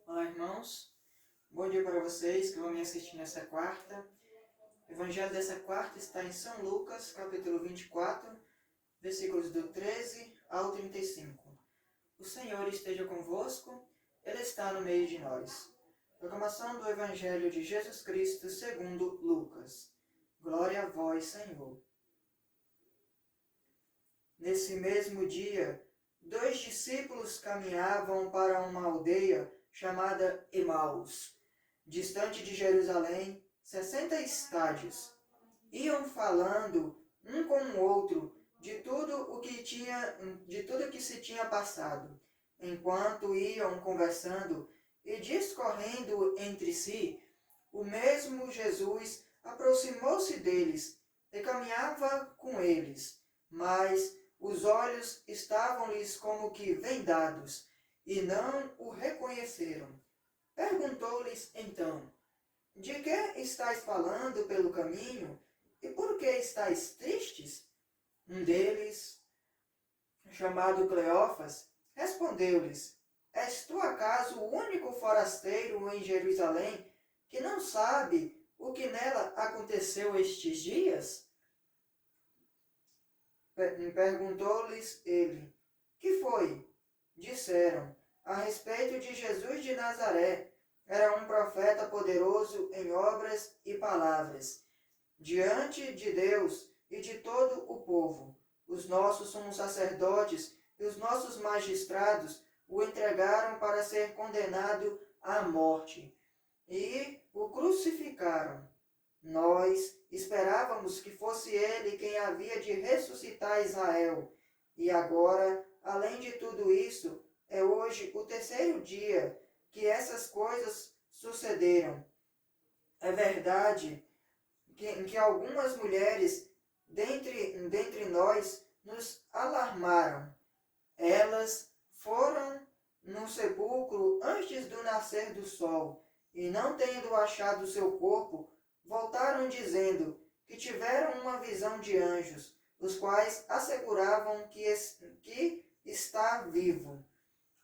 Olá, irmãos. Bom dia para vocês que vão me assistir nessa quarta. O evangelho dessa quarta está em São Lucas, capítulo 24, versículos do 13 ao 35. O Senhor esteja convosco, Ele está no meio de nós. Proclamação do Evangelho de Jesus Cristo segundo Lucas. Glória a vós, Senhor. Nesse mesmo dia, 2 discípulos caminhavam para uma aldeia chamada Emaús, distante de Jerusalém, 60 estádios. Iam falando um com o outro de tudo o que se tinha passado. Enquanto iam conversando e discorrendo entre si, o mesmo Jesus aproximou-se deles e caminhava com eles, mas os olhos estavam-lhes como que vendados, e não o reconheceram. Perguntou-lhes então: de que estáis falando pelo caminho, e por que estáis tristes? Um deles, chamado Cleófas, respondeu-lhes: és tu acaso o único forasteiro em Jerusalém que não sabe o que nela aconteceu estes dias? Perguntou-lhes ele: que foi? Disseram: a respeito de Jesus de Nazaré. Era um profeta poderoso em obras e palavras, diante de Deus e de todo o povo. Os nossos sumos sacerdotes e os nossos magistrados o entregaram para ser condenado à morte e o crucificaram. Nós esperávamos que fosse ele quem havia de ressuscitar Israel. E agora, além de tudo isso, é hoje o terceiro dia que essas coisas sucederam. É verdade que algumas mulheres dentre nós nos alarmaram. Elas foram no sepulcro antes do nascer do sol, e não tendo achado seu corpo, voltaram dizendo que tiveram uma visão de anjos, os quais asseguravam que está vivo.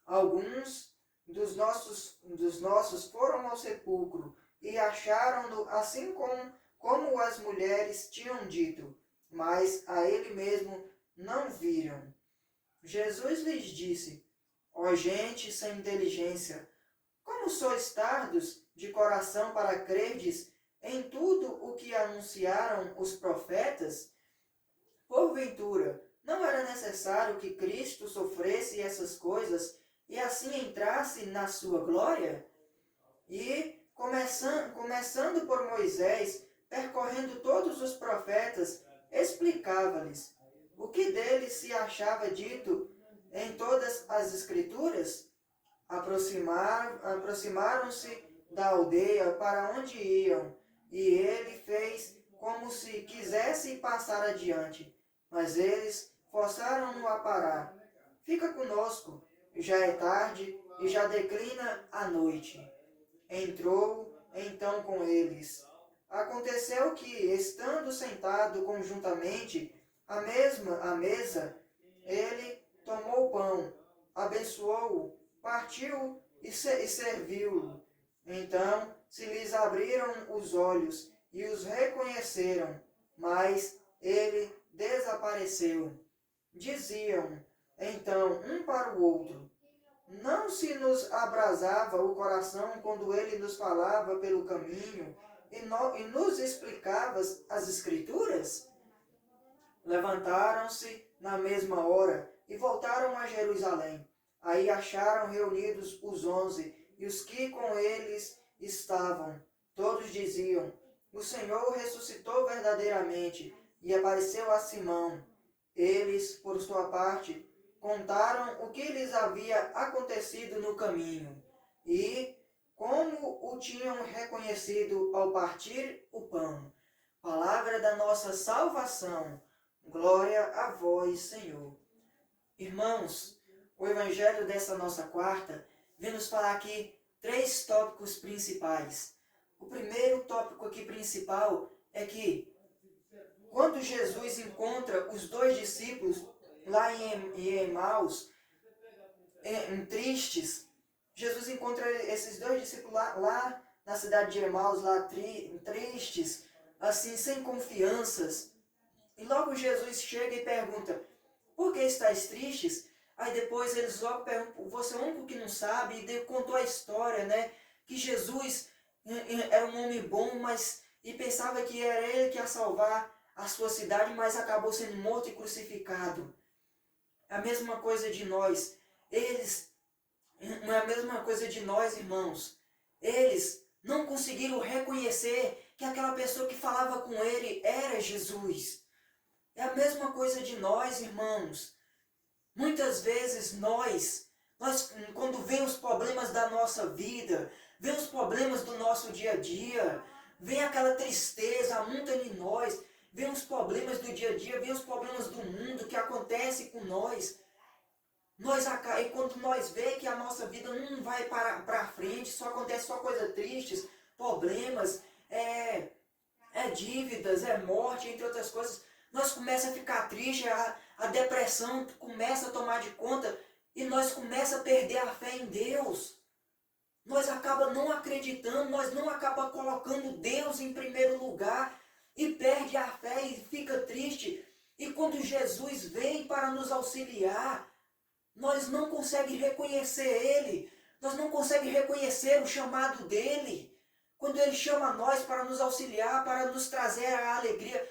Alguns dos nossos foram ao sepulcro e acharam-no assim como as mulheres tinham dito, mas a ele mesmo não viram. Jesus lhes disse: ó gente sem inteligência, como sois tardos de coração para crerdes em tudo o que anunciaram os profetas? Porventura, não era necessário que Cristo sofresse essas coisas e assim entrasse na sua glória? E, começando por Moisés, percorrendo todos os profetas, explicava-lhes o que dele se achava dito em todas as Escrituras. Aproximaram-se da aldeia para onde iam, e ele fez como se quisesse passar adiante, mas eles forçaram-no a parar. Fica conosco, já é tarde e já declina a noite. Entrou então com eles. Aconteceu que, estando sentado conjuntamente à mesa, ele tomou o pão, abençoou-o, partiu e serviu-o. Então se lhes abriram os olhos e os reconheceram, mas ele desapareceu. Diziam então um para o outro: não se nos abrasava o coração quando ele nos falava pelo caminho e nos explicava as Escrituras? Levantaram-se na mesma hora e voltaram a Jerusalém. Aí acharam reunidos os 11 e os que com eles estavam. Todos diziam: o Senhor ressuscitou verdadeiramente e apareceu a Simão. Eles, por sua parte, contaram o que lhes havia acontecido no caminho e como o tinham reconhecido ao partir o pão. Palavra da nossa salvação. Glória a vós, Senhor. Irmãos, o evangelho dessa nossa quarta vem nos falar aqui 3 tópicos principais. O primeiro tópico aqui principal é que quando Jesus encontra os 2 discípulos lá em Emaús, tristes, Jesus encontra esses dois discípulos lá na cidade de Emaús, lá tristes, assim, sem confianças. E logo Jesus chega e pergunta, por que estáis tristes? Aí depois eles logo perguntam, você é o único que não sabe, e contou a história, né? Que Jesus era um homem bom, mas e pensava que era ele que ia salvar a sua cidade, mas acabou sendo morto e crucificado. É a mesma coisa de nós. É a mesma coisa de nós, irmãos. Eles não conseguiram reconhecer que aquela pessoa que falava com ele era Jesus. É a mesma coisa de nós, irmãos. Muitas vezes nós quando vem os problemas da nossa vida, vem os problemas do nosso dia a dia, vem aquela tristeza, amonta em nós, vem os problemas do dia a dia, vem os problemas do mundo que acontece com nós. E quando nós vê que a nossa vida não vai para frente, só acontece só coisas tristes, problemas, dívidas, morte, entre outras coisas, nós começa a ficar triste, a depressão começa a tomar de conta e nós começa a perder a fé em Deus. Nós acaba não acreditando, nós não acaba colocando Deus em primeiro lugar e perde a fé e fica triste. E quando Jesus vem para nos auxiliar, nós não conseguimos reconhecer Ele, nós não conseguimos reconhecer o chamado dEle. Quando Ele chama nós para nos auxiliar, para nos trazer a alegria,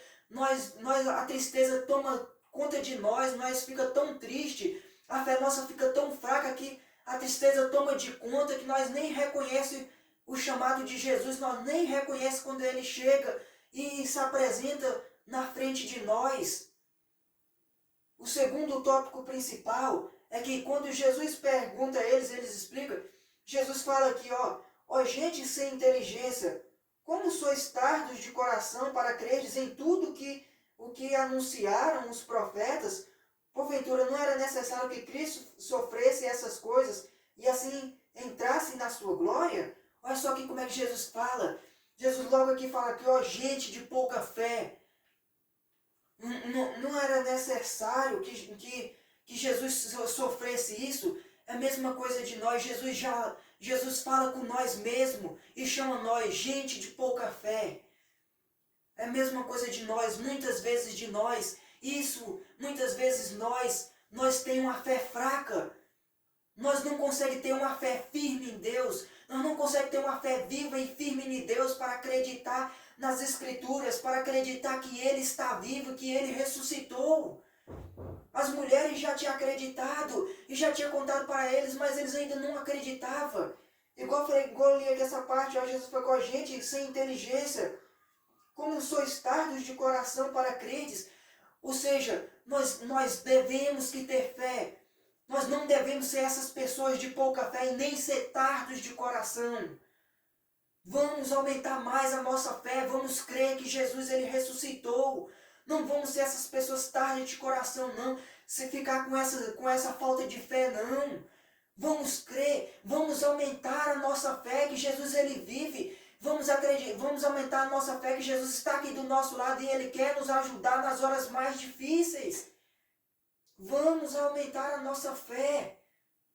a tristeza toma conta de nós fica tão triste, a fé nossa fica tão fraca que a tristeza toma de conta que nós nem reconhecemos o chamado de Jesus, nós nem reconhecemos quando Ele chega e se apresenta na frente de nós. O segundo tópico principal é que quando Jesus pergunta a eles explicam, Jesus fala aqui, ó gente sem inteligência, como sois tardos de coração para creres em tudo o que anunciaram os profetas? Porventura não era necessário que Cristo sofresse essas coisas e assim entrasse na sua glória? Olha só aqui como é que Jesus fala. Jesus logo aqui fala que, gente de pouca fé. Não era necessário que Jesus sofresse isso. É a mesma coisa de nós. Jesus fala com nós mesmo e chama nós gente de pouca fé. É a mesma coisa de nós, muitas vezes de nós. Muitas vezes nós temos uma fé fraca. Nós não conseguimos ter uma fé firme em Deus. Nós não conseguimos ter uma fé viva e firme em Deus para acreditar nas Escrituras, para acreditar que Ele está vivo, que Ele ressuscitou. As mulheres já tinham acreditado e já tinham contado para eles, mas eles ainda não acreditavam. Igual eu li aqui essa parte, Jesus foi com a gente sem inteligência. Como sois tardos de coração para credes. Ou seja, nós devemos que ter fé. Nós não devemos ser essas pessoas de pouca fé e nem ser tardos de coração. Vamos aumentar mais a nossa fé, vamos crer que Jesus ele ressuscitou. Não vamos ser essas pessoas tardes de coração, não. Se ficar com essa falta de fé, não. Vamos crer, vamos aumentar a nossa fé que Jesus ele vive. Vamos aumentar a nossa fé que Jesus está aqui do nosso lado e Ele quer nos ajudar nas horas mais difíceis. Vamos aumentar a nossa fé.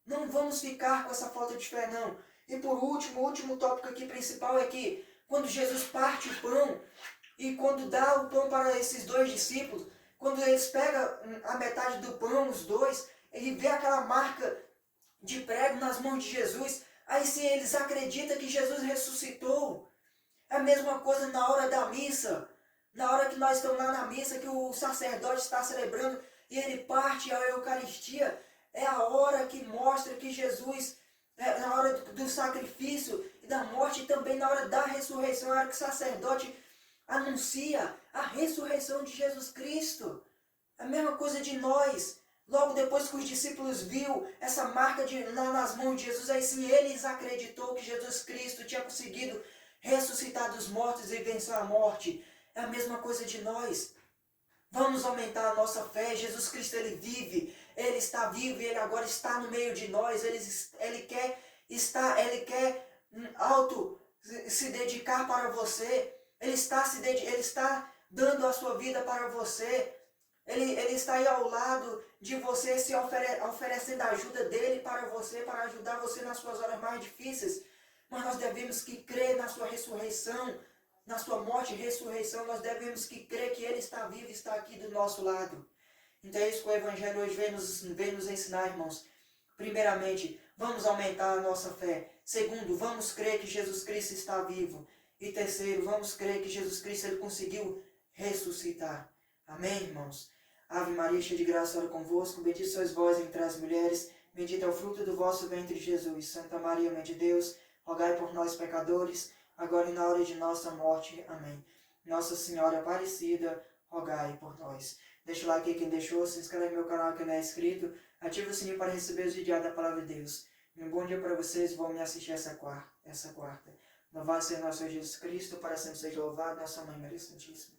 Não vamos ficar com essa falta de fé, não. E por último, o último tópico aqui principal é que quando Jesus parte o pão e quando dá o pão para esses dois discípulos, quando eles pegam a metade do pão, os dois, ele vê aquela marca de prego nas mãos de Jesus, aí sim eles acreditam que Jesus ressuscitou. É a mesma coisa na hora da missa. Na hora que nós estamos lá na missa, que o sacerdote está celebrando e ele parte a Eucaristia, é a hora que mostra que Jesus, na hora do sacrifício e da morte, e também na hora da ressurreição, é a hora que o sacerdote anuncia a ressurreição de Jesus Cristo. A mesma coisa de nós. Logo depois que os discípulos viram essa marca lá nas mãos de Jesus, aí sim eles acreditou que Jesus Cristo tinha conseguido ressuscitar dos mortos e vencer a morte. É a mesma coisa de nós. Vamos aumentar a nossa fé. Jesus Cristo ele vive, Ele está vivo e Ele agora está no meio de nós. Ele quer se dedicar para você. Ele está dando a sua vida para você. Ele está aí ao lado, de você se oferecendo a ajuda dele para você, para ajudar você nas suas horas mais difíceis. Mas nós devemos que crer na sua ressurreição, na sua morte e ressurreição. Nós devemos que crer que ele está vivo e está aqui do nosso lado. Então é isso que o Evangelho hoje vem nos ensinar, irmãos. Primeiramente, vamos aumentar a nossa fé. Segundo, vamos crer que Jesus Cristo está vivo. E terceiro, vamos crer que Jesus Cristo ele conseguiu ressuscitar. Amém, irmãos? Ave Maria, cheia de graça, ora convosco. Bendita sois vós entre as mulheres. Bendito é o fruto do vosso ventre, Jesus. Santa Maria, Mãe de Deus, rogai por nós, pecadores, agora e na hora de nossa morte. Amém. Nossa Senhora Aparecida, rogai por nós. Deixa o like aí quem deixou, se inscreve no meu canal que não é inscrito, ativa o sininho para receber os vídeos da Palavra de Deus. E um bom dia para vocês, vão me assistir essa quarta. Louvado seja nosso Senhor Jesus Cristo, para sempre seja louvado, nossa Mãe Maria Santíssima.